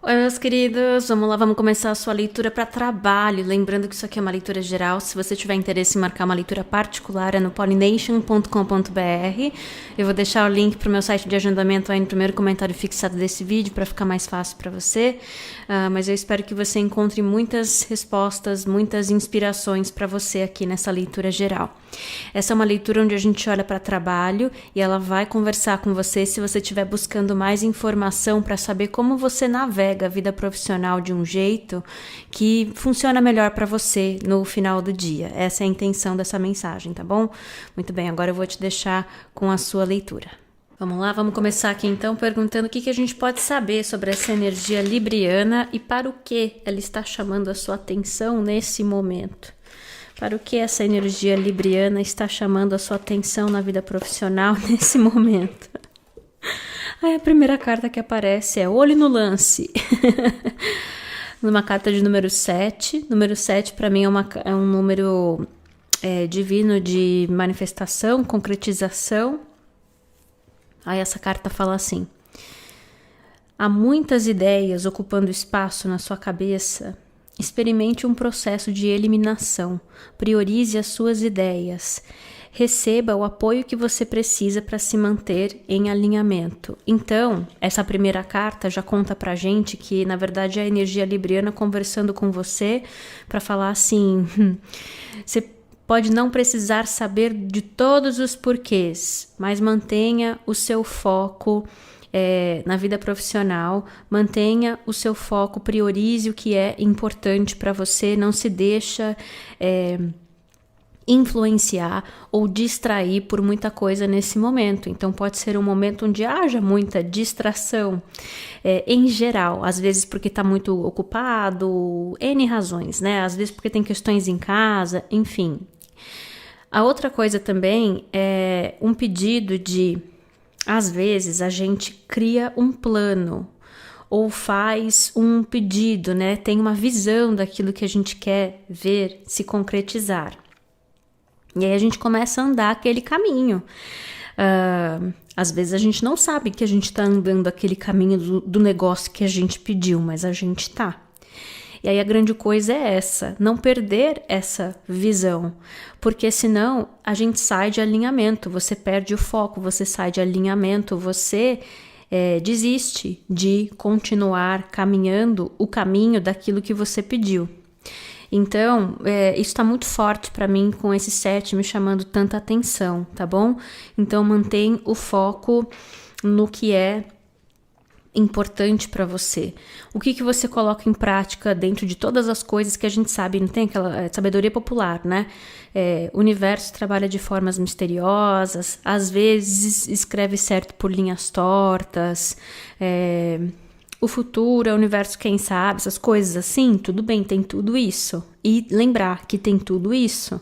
Oi, meus queridos, vamos lá, vamos começar a sua leitura para trabalho. Lembrando que isso aqui é uma leitura geral. Se você tiver interesse em marcar uma leitura particular, é no pollination.com.br. Eu vou deixar o link para o meu site de agendamento aí no primeiro comentário fixado desse vídeo para ficar mais fácil para você. Mas eu espero que você encontre muitas respostas, muitas inspirações para você aqui nessa leitura geral. Essa é uma leitura onde a gente olha para trabalho e ela vai conversar com você se você estiver buscando mais informação para saber como você navega a vida profissional de um jeito que funciona melhor para você no final do dia. Essa é a intenção dessa mensagem, tá bom? Muito bem, agora eu vou te deixar com a sua leitura. Vamos lá, vamos começar aqui então perguntando o que a gente pode saber sobre essa energia libriana e para o que ela está chamando a sua atenção nesse momento. Para o que essa energia libriana está chamando a sua atenção na vida profissional nesse momento? Aí a primeira carta que aparece é Olho no Lance. Numa carta de número 7. Número 7 para mim é um número divino de manifestação, concretização. Aí essa carta fala assim: há muitas ideias ocupando espaço na sua cabeça. Experimente um processo de eliminação. Priorize as suas ideias. Receba o apoio que você precisa para se manter em alinhamento. Então, essa primeira carta já conta pra gente que, na verdade, é a energia libriana conversando com você para falar assim: você pode não precisar saber de todos os porquês, mas mantenha o seu foco na vida profissional, mantenha o seu foco, priorize o que é importante para você, não se deixa influenciar ou distrair por muita coisa nesse momento. Então pode ser um momento onde haja muita distração, em geral, às vezes porque está muito ocupado, N razões, né? Às vezes porque tem questões em casa, enfim. A outra coisa também é um pedido de, às vezes a gente cria um plano ou faz um pedido, né? Tem uma visão daquilo que a gente quer ver se concretizar. E aí a gente começa a andar aquele caminho. Às vezes a gente não sabe que a gente está andando aquele caminho do negócio que a gente pediu, mas a gente tá. E aí a grande coisa é essa, não perder essa visão, porque senão a gente sai de alinhamento, você perde o foco, você sai de alinhamento, você desiste de continuar caminhando o caminho daquilo que você pediu. Então, isso está muito forte para mim com esse 7 me chamando tanta atenção, tá bom? Então, mantém o foco no que é importante para você. O que você coloca em prática dentro de todas as coisas que a gente sabe, não tem aquela sabedoria popular, né? O universo trabalha de formas misteriosas, às vezes escreve certo por linhas tortas, o futuro, o universo, quem sabe, essas coisas assim, tudo bem, tem tudo isso. E lembrar que tem tudo isso,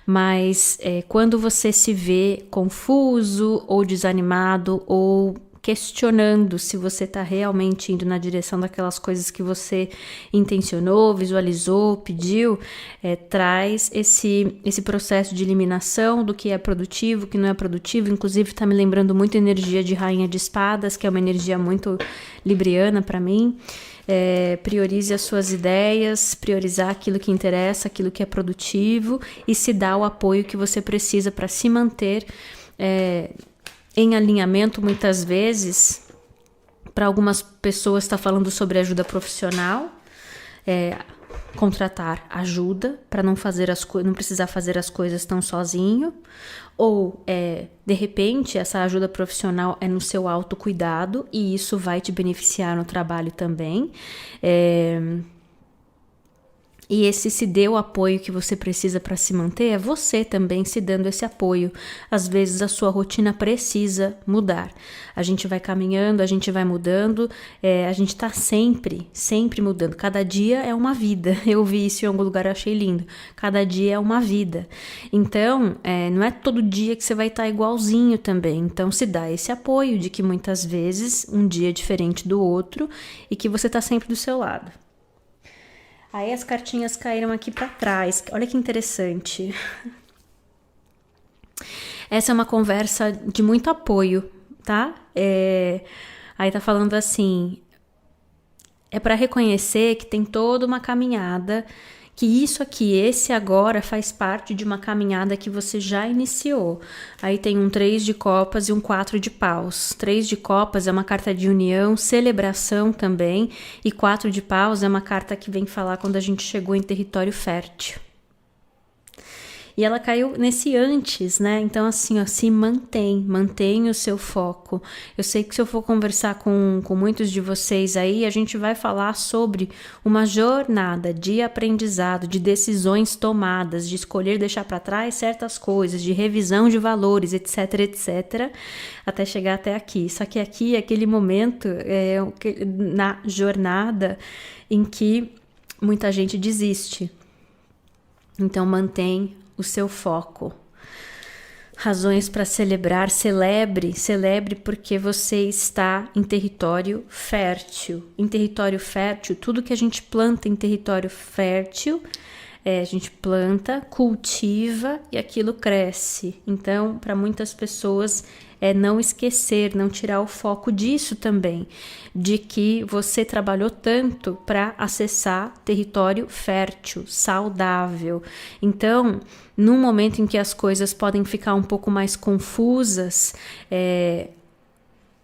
mas quando você se vê confuso ou desanimado ou questionando se você está realmente indo na direção daquelas coisas que você intencionou, visualizou, pediu, traz esse processo de eliminação do que é produtivo, o que não é produtivo. Inclusive está me lembrando muito a energia de Rainha de Espadas, que é uma energia muito libriana para mim. Priorize as suas ideias, priorizar aquilo que interessa, aquilo que é produtivo e se dá o apoio que você precisa para se manter em alinhamento. Muitas vezes, para algumas pessoas está falando sobre ajuda profissional, contratar ajuda para não precisar fazer as coisas tão sozinho, ou de repente essa ajuda profissional é no seu autocuidado e isso vai te beneficiar no trabalho também. E esse se dê o apoio que você precisa para se manter, é você também se dando esse apoio. Às vezes a sua rotina precisa mudar. A gente vai caminhando, a gente vai mudando, a gente está sempre mudando. Cada dia é uma vida. Eu vi isso em algum lugar, eu achei lindo. Cada dia é uma vida. Então, não é todo dia que você vai estar igualzinho também. Então, se dá esse apoio de que muitas vezes um dia é diferente do outro e que você está sempre do seu lado. Aí as cartinhas caíram aqui para trás. Olha que interessante. Essa é uma conversa de muito apoio, tá? Aí tá falando assim: É para reconhecer que tem toda uma caminhada, que isso aqui, esse agora, faz parte de uma caminhada que você já iniciou. Aí tem um 3 de copas e um 4 de paus. 3 de copas é uma carta de união, celebração também, e 4 de paus é uma carta que vem falar quando a gente chegou em território fértil. E ela caiu nesse antes, né? Então, assim, ó, se mantém o seu foco. Eu sei que se eu for conversar com muitos de vocês aí, a gente vai falar sobre uma jornada de aprendizado, de decisões tomadas, de escolher deixar para trás certas coisas, de revisão de valores, etc, etc, até chegar até aqui. Só que aqui é aquele momento na jornada em que muita gente desiste. Então, mantém o seu foco. Razões para celebrar, celebre porque você está em território fértil. Em território fértil, tudo que a gente planta em território fértil, a gente planta, cultiva e aquilo cresce. Então, para muitas pessoas, não esquecer, não tirar o foco disso também, de que você trabalhou tanto para acessar território fértil, saudável. Então, num momento em que as coisas podem ficar um pouco mais confusas,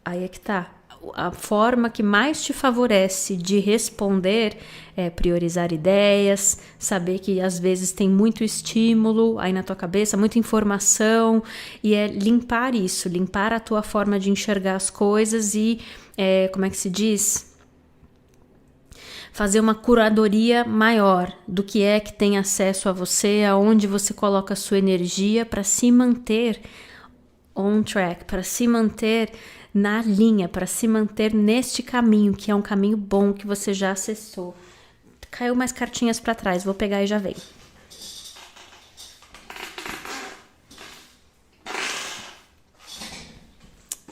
aí é que tá. A forma que mais te favorece de responder é priorizar ideias, saber que às vezes tem muito estímulo aí na tua cabeça, muita informação, e é limpar isso, limpar a tua forma de enxergar as coisas e, como é que se diz? Fazer uma curadoria maior do que é que tem acesso a você, aonde você coloca a sua energia para se manter on track, para se manter na linha, para se manter neste caminho, que é um caminho bom que você já acessou. Caiu mais cartinhas para trás, vou pegar e já vem.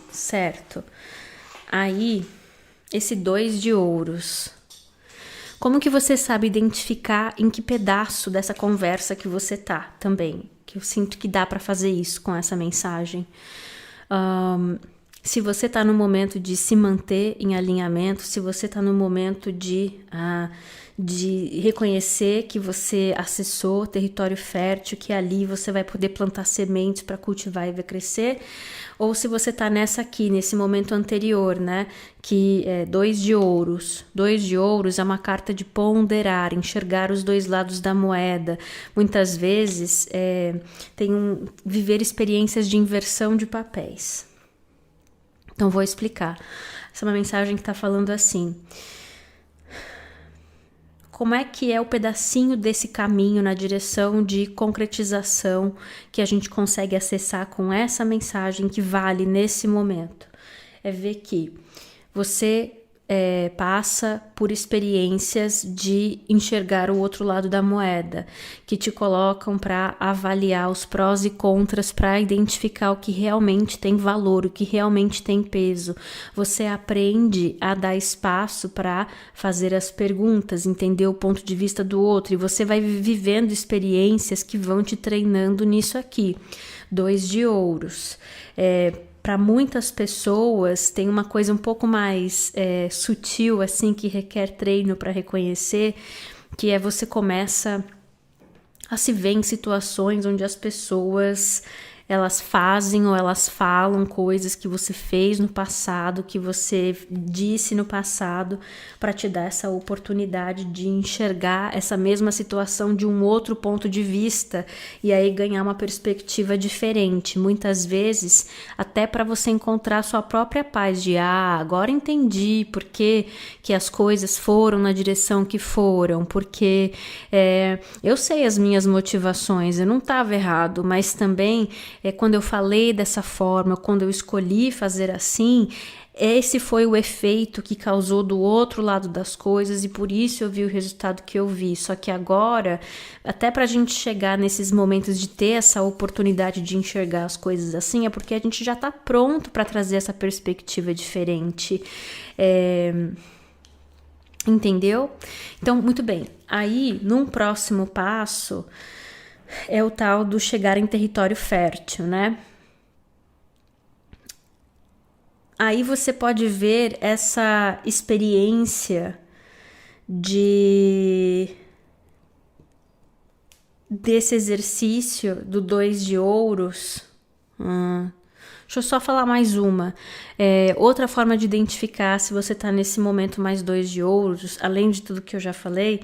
Certo. Aí, esse 2 de ouros. Como que você sabe identificar em que pedaço dessa conversa que você tá também? Que eu sinto que dá para fazer isso com essa mensagem. Se você está no momento de se manter em alinhamento, se você está no momento de reconhecer que você acessou território fértil, que ali você vai poder plantar sementes para cultivar e ver crescer, ou se você está nesse momento anterior, né, que é 2 de ouros. 2 de ouros é uma carta de ponderar, enxergar os dois lados da moeda. Muitas vezes viver experiências de inversão de papéis. Então, vou explicar. Essa é uma mensagem que está falando assim. Como é que é o pedacinho desse caminho na direção de concretização que a gente consegue acessar com essa mensagem que vale nesse momento? É ver que você passa por experiências de enxergar o outro lado da moeda, que te colocam para avaliar os prós e contras, para identificar o que realmente tem valor, o que realmente tem peso. Você aprende a dar espaço para fazer as perguntas, entender o ponto de vista do outro, e você vai vivendo experiências que vão te treinando nisso aqui. 2 de ouros. Para muitas pessoas tem uma coisa um pouco mais sutil, assim, que requer treino para reconhecer, que você começa a se ver em situações onde as pessoas elas fazem ou elas falam coisas que você fez no passado, que você disse no passado, para te dar essa oportunidade de enxergar essa mesma situação de um outro ponto de vista e aí ganhar uma perspectiva diferente. Muitas vezes, até para você encontrar sua própria paz de agora entendi por que as coisas foram na direção que foram, porque eu sei as minhas motivações, eu não estava errado, mas também quando eu falei dessa forma, quando eu escolhi fazer assim, esse foi o efeito que causou do outro lado das coisas e por isso eu vi o resultado que eu vi. Só que agora, até pra gente chegar nesses momentos de ter essa oportunidade de enxergar as coisas assim, é porque a gente já tá pronto para trazer essa perspectiva diferente. Entendeu? Então, muito bem. Aí, num próximo passo, é o tal do chegar em território fértil, né? Aí você pode ver essa experiência desse exercício do 2 de ouros. Deixa eu só falar mais uma. Outra forma de identificar se você está nesse momento mais 2 de ouros, além de tudo que eu já falei,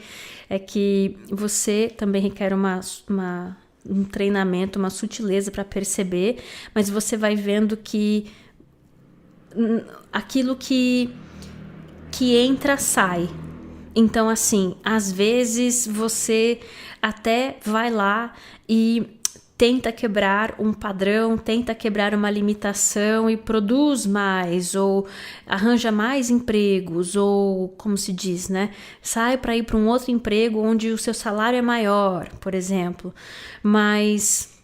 é que você também requer um treinamento, uma sutileza para perceber, mas você vai vendo que aquilo que entra, sai. Então, assim, às vezes você até vai lá e tenta quebrar um padrão, tenta quebrar uma limitação e produz mais, ou arranja mais empregos, ou, como se diz, né? Sai para ir para um outro emprego onde o seu salário é maior, por exemplo. Mas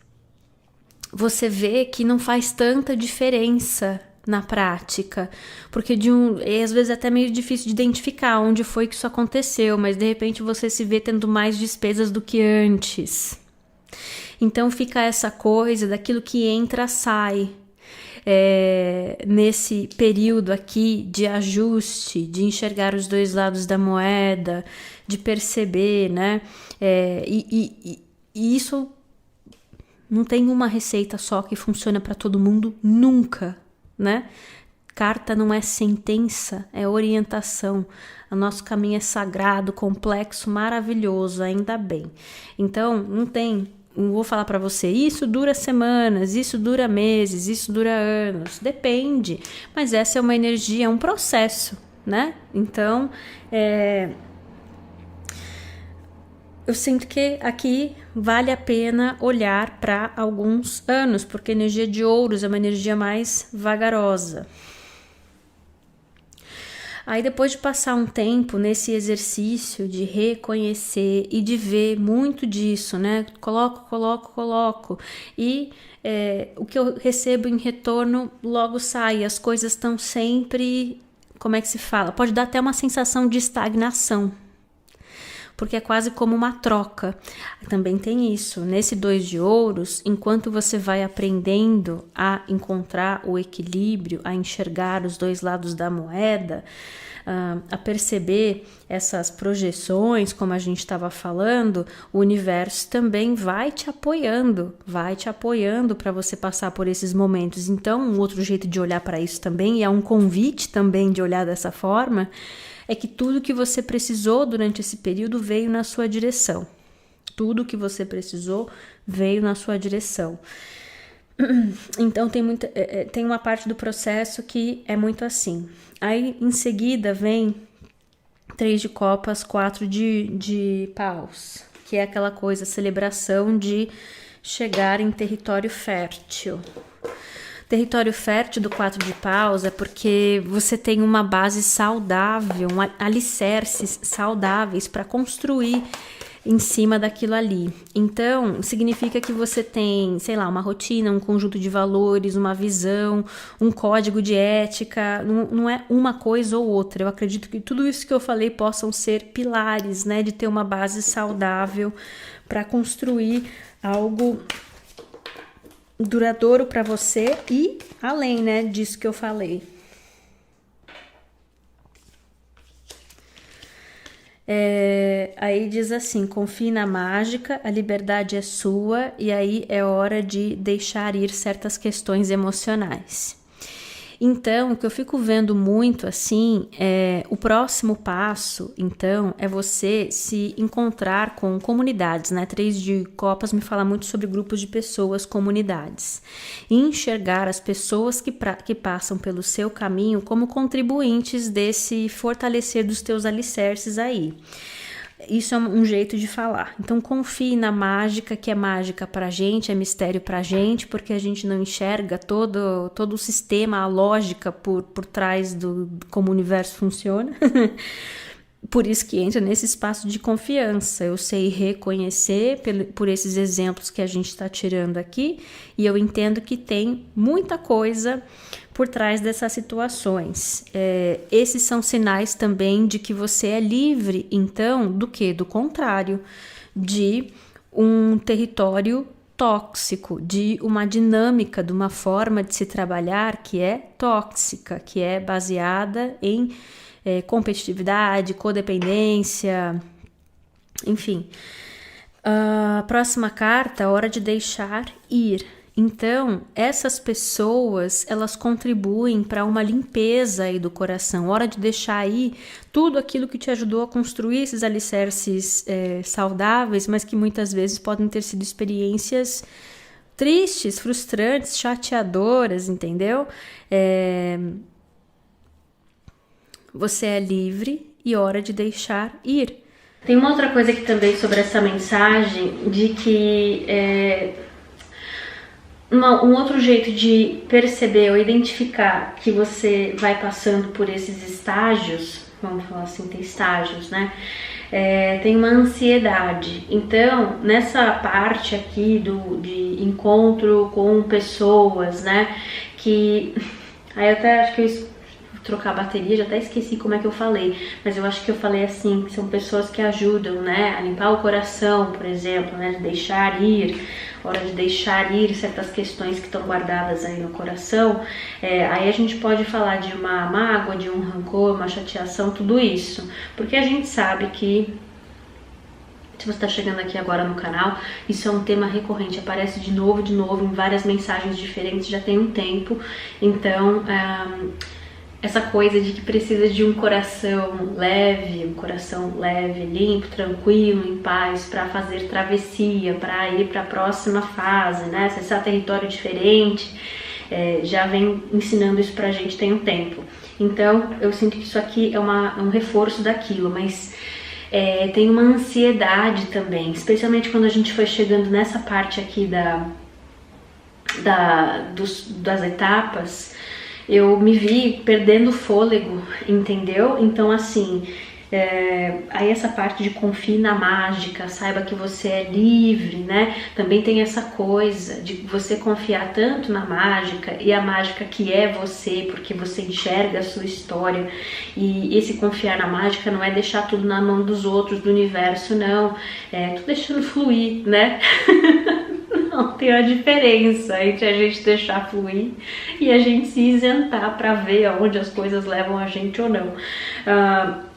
você vê que não faz tanta diferença na prática, porque às vezes é até meio difícil de identificar onde foi que isso aconteceu, mas de repente você se vê tendo mais despesas do que antes. Então fica essa coisa daquilo que entra, sai. Nesse período aqui de ajuste, de enxergar os dois lados da moeda, de perceber, né? E isso não tem uma receita só que funciona para todo mundo, nunca, né? Carta não é sentença, é orientação. O nosso caminho é sagrado, complexo, maravilhoso, ainda bem. Então, não vou falar para você, isso dura semanas, isso dura meses, isso dura anos, depende. Mas essa é uma energia, é um processo, né? Então, eu sinto que aqui vale a pena olhar para alguns anos, porque a energia de ouros é uma energia mais vagarosa. Aí depois de passar um tempo nesse exercício de reconhecer e de ver muito disso, né? Coloco. E o que eu recebo em retorno logo sai. As coisas estão sempre, como é que se fala? Pode dar até uma sensação de estagnação, porque é quase como uma troca. Também tem isso. Nesse 2 de ouros, enquanto você vai aprendendo a encontrar o equilíbrio, a enxergar os dois lados da moeda, a perceber essas projeções, como a gente estava falando, o universo também vai te apoiando para você passar por esses momentos. Então, um outro jeito de olhar para isso também, e é um convite também de olhar dessa forma, é que tudo que você precisou durante esse período veio na sua direção. Tudo que você precisou veio na sua direção. Então tem uma parte do processo que é muito assim. Aí em seguida vem 3 de copas, 4 de paus, que é aquela coisa, celebração de chegar em território fértil. Território fértil do 4 de paus é porque você tem uma base saudável, alicerces saudáveis para construir em cima daquilo ali. Então, significa que você tem, sei lá, uma rotina, um conjunto de valores, uma visão, um código de ética, não é uma coisa ou outra. Eu acredito que tudo isso que eu falei possam ser pilares, né, de ter uma base saudável para construir algo duradouro para você e além, né, disso que eu falei. Aí diz assim, confie na mágica, a liberdade é sua e aí é hora de deixar ir certas questões emocionais. Então, o que eu fico vendo muito assim, o próximo passo, então, é você se encontrar com comunidades, né? 3 de copas me fala muito sobre grupos de pessoas, comunidades. E enxergar as pessoas que passam pelo seu caminho como contribuintes desse fortalecer dos teus alicerces aí. Isso é um jeito de falar. Então confie na mágica, que é mágica pra gente, é mistério pra gente, porque a gente não enxerga todo o sistema, a lógica por trás do como o universo funciona. Por isso que entra nesse espaço de confiança. Eu sei reconhecer por esses exemplos que a gente está tirando aqui, e eu entendo que tem muita coisa por trás dessas situações. Esses são sinais também de que você é livre, então, do quê? Do contrário, de um território tóxico, de uma dinâmica, de uma forma de se trabalhar que é tóxica, que é baseada em competitividade, codependência, enfim. A próxima carta, hora de deixar ir. Então, essas pessoas, elas contribuem para uma limpeza aí do coração. Hora de deixar aí tudo aquilo que te ajudou a construir esses alicerces saudáveis, mas que muitas vezes podem ter sido experiências tristes, frustrantes, chateadoras, entendeu? Você é livre e hora de deixar ir. Tem uma outra coisa aqui também sobre essa mensagem, de que um outro jeito de perceber ou identificar que você vai passando por esses estágios, vamos falar assim, tem estágios, né? Tem uma ansiedade. Então, nessa parte aqui de encontro com pessoas, né? Que aí eu até acho que eu trocar a bateria, já até esqueci como é que eu falei, mas eu acho que eu falei assim, que são pessoas que ajudam, né, a limpar o coração, por exemplo, né, de deixar ir, hora de deixar ir certas questões que estão guardadas aí no coração. Aí a gente pode falar de uma mágoa, de um rancor, uma chateação, tudo isso, porque a gente sabe que, se você está chegando aqui agora no canal, isso é um tema recorrente, aparece de novo em várias mensagens diferentes, já tem um tempo. Então, essa coisa de que precisa de um coração leve, limpo, tranquilo, em paz, para fazer travessia, para ir para a próxima fase, né? Acessar território diferente, já vem ensinando isso pra gente tem um tempo. Então, eu sinto que isso aqui é um reforço daquilo, mas tem uma ansiedade também, especialmente quando a gente foi chegando nessa parte aqui das etapas. Eu me vi perdendo fôlego, entendeu? Então, assim, aí essa parte de confie na mágica, saiba que você é livre, né? Também tem essa coisa de você confiar tanto na mágica, e a mágica que é você, porque você enxerga a sua história, e esse confiar na mágica não é deixar tudo na mão dos outros, do universo, não. Tô deixando fluir, né? Não, tem uma diferença entre a gente deixar fluir e a gente se isentar para ver aonde as coisas levam a gente ou não.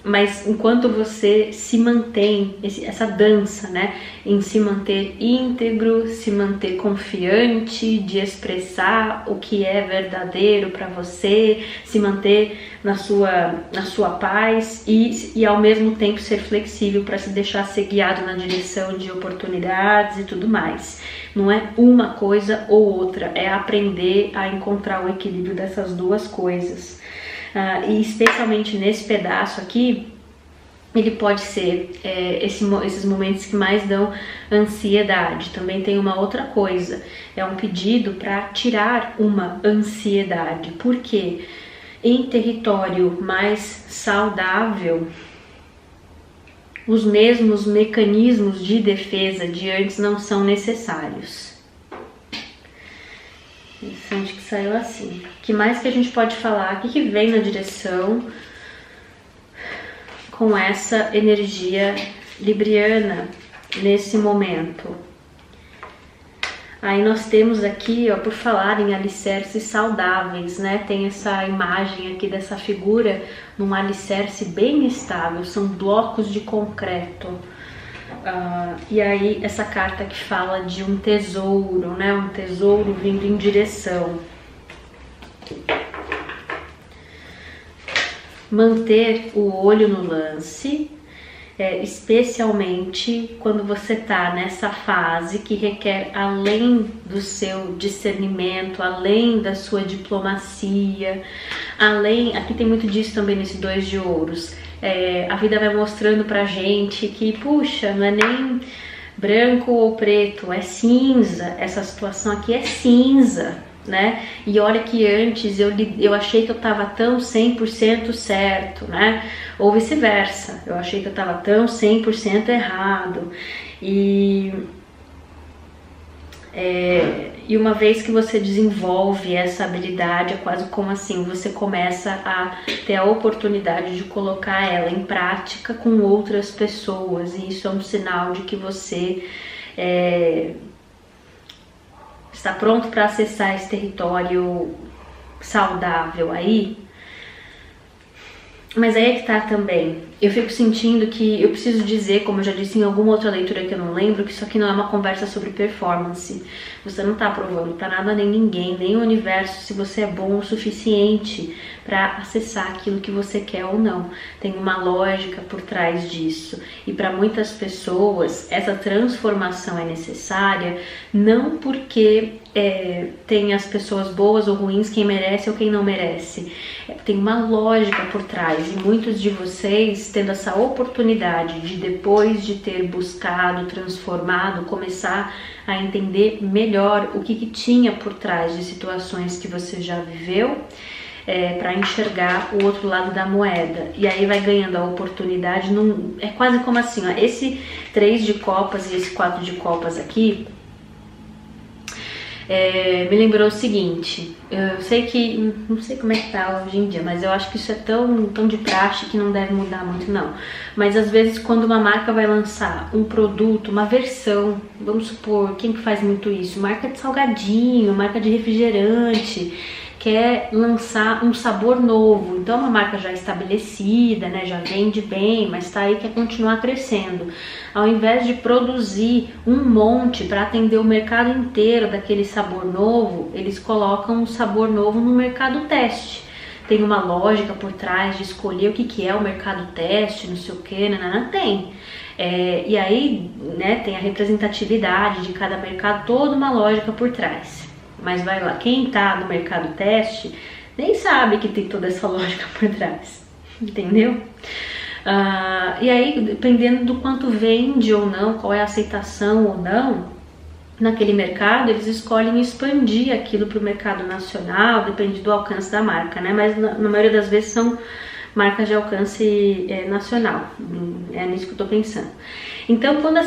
Mas enquanto você se mantém, essa dança, né, em se manter íntegro, se manter confiante, de expressar o que é verdadeiro para você, se manter na sua paz e ao mesmo tempo ser flexível para se deixar ser guiado na direção de oportunidades e tudo mais. Não é uma coisa ou outra, é aprender a encontrar o equilíbrio dessas duas coisas. E especialmente nesse pedaço aqui, ele pode ser esses momentos que mais dão ansiedade. Também tem uma outra coisa, é um pedido para tirar uma ansiedade. Por quê? Em território mais saudável, os mesmos mecanismos de defesa de antes não são necessários. Interessante que saiu assim. O que mais que a gente pode falar? O que vem na direção com essa energia libriana nesse momento? Aí nós temos aqui, ó, por falar em alicerces saudáveis, né? Tem essa imagem aqui dessa figura num alicerce bem estável, são blocos de concreto. E aí essa carta que fala de um tesouro, né? Um tesouro vindo em direção. Manter o olho no lance, especialmente quando você está nessa fase que requer além do seu discernimento, além da sua diplomacia, aqui tem muito disso também nesse 2 de ouros. A vida vai mostrando pra gente que, puxa, não é nem branco ou preto, é cinza, essa situação aqui é cinza, né? E olha que antes eu achei que eu tava tão 100% certo, né? Ou vice-versa, eu achei que eu tava tão 100% errado. E uma vez que você desenvolve essa habilidade, é quase como assim, você começa a ter a oportunidade de colocar ela em prática com outras pessoas, e isso é um sinal de que você está pronto para acessar esse território saudável aí. Mas aí é que tá também. Eu fico sentindo que eu preciso dizer, como eu já disse em alguma outra leitura que eu não lembro, que isso aqui não é uma conversa sobre performance. Você não tá provando pra nada nem ninguém, nem o universo, se você é bom o suficiente para acessar aquilo que você quer ou não. Tem uma lógica por trás disso. E para muitas pessoas, essa transformação é necessária, não porque tem as pessoas boas ou ruins, quem merece ou quem não merece. Tem uma lógica por trás, e muitos de vocês tendo essa oportunidade de, depois de ter buscado, transformado, começar a entender melhor o que tinha por trás de situações que você já viveu, para enxergar o outro lado da moeda. E aí vai ganhando a oportunidade, é quase como assim, ó, esse 3 de copas e esse 4 de copas aqui, me lembrou o seguinte, eu sei que, não sei como é que tá hoje em dia, mas eu acho que isso é tão de praxe que não deve mudar muito não. Mas às vezes quando uma marca vai lançar um produto, uma versão, vamos supor, quem que faz muito isso? Marca de salgadinho, marca de refrigerante, quer lançar um sabor novo, então é uma marca já estabelecida, né, já vende bem, mas tá aí, quer continuar crescendo. Ao invés de produzir um monte para atender o mercado inteiro daquele sabor novo, eles colocam um sabor novo no mercado teste. Tem uma lógica por trás de escolher o que é o mercado teste, não sei o que, tem. E aí, né, tem a representatividade de cada mercado, toda uma lógica por trás. Mas vai lá, quem tá no mercado teste nem sabe que tem toda essa lógica por trás, entendeu? E aí, dependendo do quanto vende ou não, qual é a aceitação ou não naquele mercado, eles escolhem expandir aquilo para o mercado nacional, depende do alcance da marca, né? Mas na maioria das vezes são marcas de alcance nacional, é nisso que eu tô pensando. Então, quando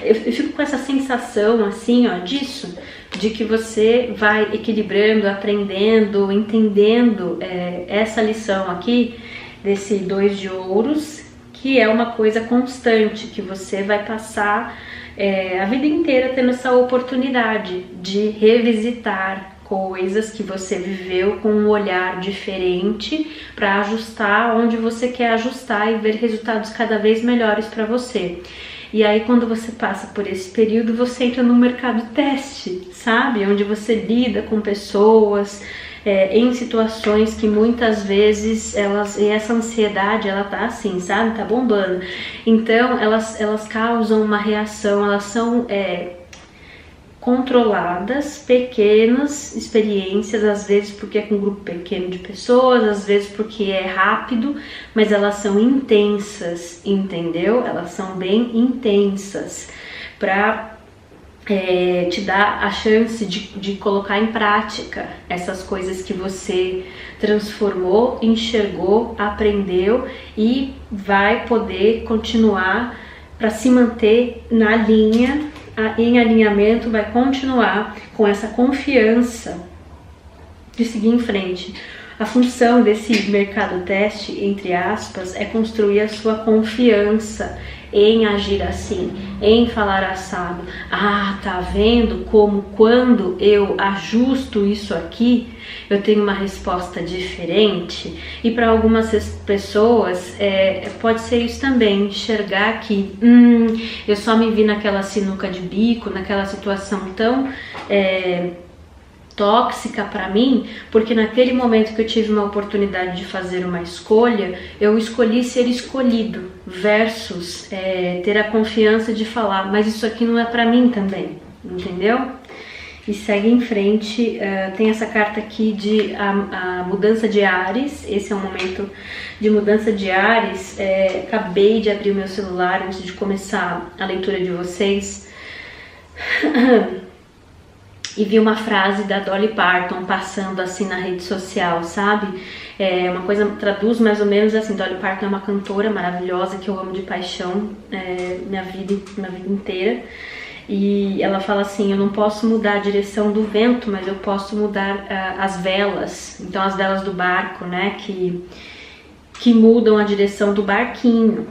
eu fico com essa sensação assim, ó, disso, de que você vai equilibrando, aprendendo, entendendo essa lição aqui, desse 2 de ouros, que é uma coisa constante, que você vai passar a vida inteira tendo essa oportunidade de revisitar coisas que você viveu com um olhar diferente para ajustar onde você quer ajustar e ver resultados cada vez melhores para você. E aí, quando você passa por esse período, você entra no mercado teste, sabe? Onde você lida com pessoas em situações que muitas vezes e essa ansiedade, ela tá assim, sabe? Tá bombando. Então, elas causam uma reação, elas são controladas, pequenas experiências, às vezes porque é com um grupo pequeno de pessoas, às vezes porque é rápido, mas elas são intensas, entendeu? Elas são bem intensas para te dar a chance de colocar em prática essas coisas que você transformou, enxergou, aprendeu e vai poder continuar para se manter na linha, em alinhamento, vai continuar com essa confiança de seguir em frente. A função desse mercado teste, entre aspas, é construir a sua confiança em agir assim, em falar assado. Tá vendo como quando eu ajusto isso aqui, eu tenho uma resposta diferente? E para algumas pessoas pode ser isso também, enxergar que eu só me vi naquela sinuca de bico, naquela situação tão tóxica para mim, porque naquele momento que eu tive uma oportunidade de fazer uma escolha, eu escolhi ser escolhido, versus ter a confiança de falar, mas isso aqui não é para mim também, entendeu? E segue em frente. Tem essa carta aqui de a mudança de ares. Esse é um momento de mudança de ares. Acabei de abrir o meu celular antes de começar a leitura de vocês e vi uma frase da Dolly Parton passando assim na rede social, sabe? Uma coisa, traduz mais ou menos assim: Dolly Parton é uma cantora maravilhosa que eu amo de paixão, minha vida inteira. E ela fala assim: eu não posso mudar a direção do vento, mas eu posso mudar as velas. Então as velas do barco, né, que mudam a direção do barquinho.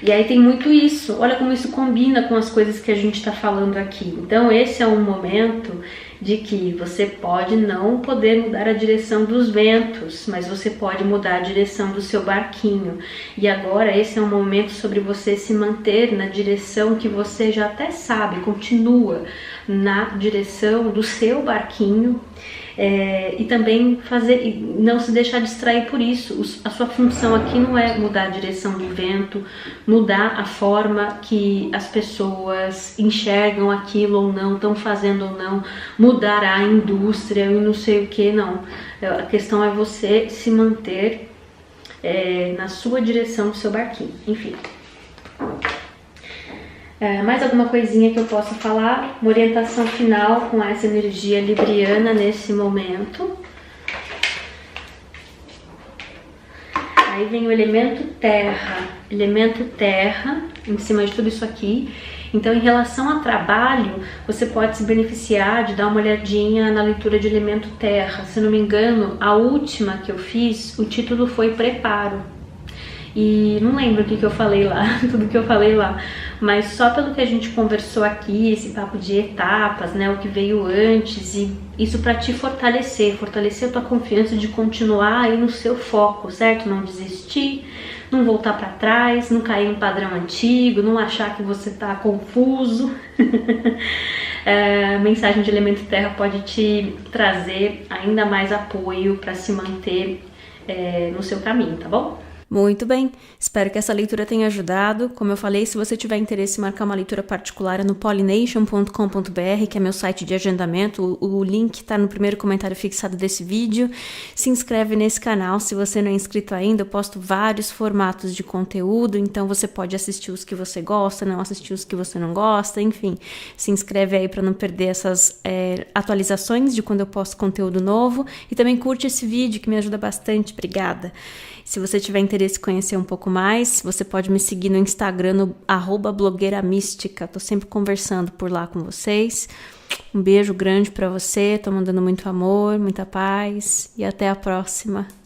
E aí tem muito isso, olha como isso combina com as coisas que a gente está falando aqui. Então esse é um momento de que você pode não poder mudar a direção dos ventos, mas você pode mudar a direção do seu barquinho. E agora esse é um momento sobre você se manter na direção que você já até sabe, continua na direção do seu barquinho. E também não se deixar distrair por isso. A sua função aqui não é mudar a direção do vento, mudar a forma que as pessoas enxergam aquilo ou não, estão fazendo ou não, mudar a indústria e não sei o que, não. A questão é você se manter na sua direção do seu barquinho, enfim. Mais alguma coisinha que eu possa falar? Uma orientação final com essa energia libriana nesse momento. Aí vem o elemento terra em cima de tudo isso aqui. Então, em relação a trabalho, você pode se beneficiar de dar uma olhadinha na leitura de elemento terra. Se não me engano, a última que eu fiz, o título foi Preparo. E não lembro o que eu falei lá, tudo que eu falei lá, mas só pelo que a gente conversou aqui, esse papo de etapas, né, o que veio antes, e isso para te fortalecer a tua confiança de continuar aí no seu foco, certo? Não desistir, não voltar para trás, não cair em padrão antigo, não achar que você tá confuso. A mensagem de elemento terra pode te trazer ainda mais apoio para se manter no seu caminho, tá bom? Muito bem, espero que essa leitura tenha ajudado. Como eu falei, se você tiver interesse em marcar uma leitura particular é no pollination.com.br, que é meu site de agendamento. O link está no primeiro comentário fixado desse vídeo. Se inscreve nesse canal, se você não é inscrito ainda, eu posto vários formatos de conteúdo, então você pode assistir os que você gosta, não assistir os que você não gosta, enfim. Se inscreve aí para não perder essas atualizações de quando eu posto conteúdo novo. E também curte esse vídeo que me ajuda bastante, obrigada. Se você tiver interesse em conhecer um pouco mais, você pode me seguir no Instagram, no @blogueiramística. Tô sempre conversando por lá com vocês. Um beijo grande pra você, tô mandando muito amor, muita paz e até a próxima.